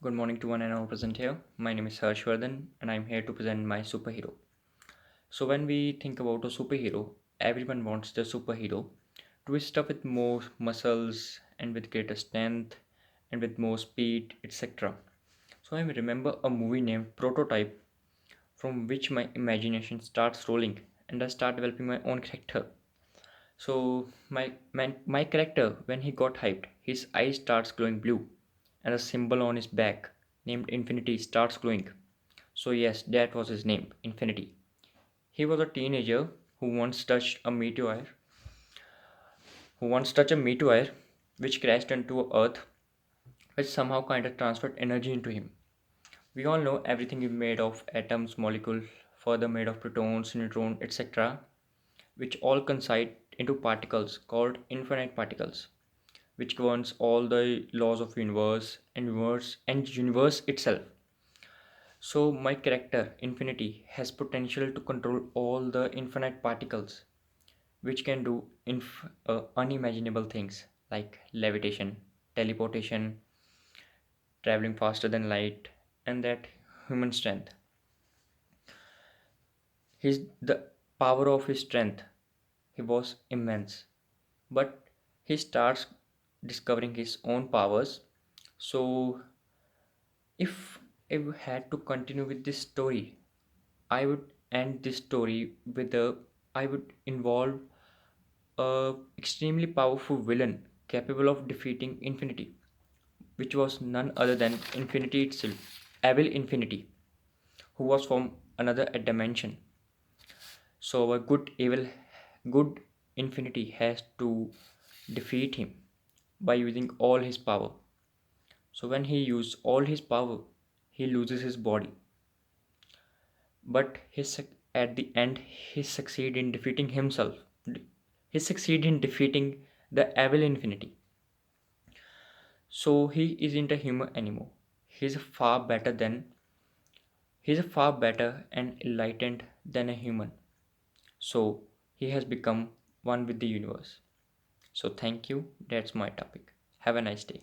Good morning to one and all present here. My name is Harshvardhan and I'm here to present my superhero. So, when we think about a superhero, everyone wants the superhero to be stuff with more muscles and with greater strength and with more speed, etc. So, I remember a movie named Prototype from which my imagination starts rolling and I start developing my own character. So my character, when he got hyped, his eyes starts glowing blue, and a symbol on his back named Infinity starts glowing. So yes, that was his name, Infinity. He was a teenager who once touched a meteor, which crashed into Earth, which somehow kind of transferred energy into him. We all know everything is made of atoms, molecule, further made of protons, neutrons, etc., which all coincide into particles called infinite particles, which governs all the laws of universe itself. So my character Infinity has potential to control all the infinite particles, which can do unimaginable things like levitation, teleportation, traveling faster than light, and that human strength. His the power of his strength he was immense, but he starts discovering his own powers. So if I had to continue with this story, I would end this story with a I would involve a extremely powerful villain capable of defeating Infinity, which was none other than Infinity itself, Evil Infinity, who was from another dimension. So a good Infinity has to defeat him by using all his power. So when he uses all his power, he loses his body, but at the end he succeed in defeating himself. He succeed in defeating the evil Infinity. So he isn't a human anymore. He's far better than he's far better and enlightened than a human. So he has become one with the universe. So thank you. That's my topic. Have a nice day.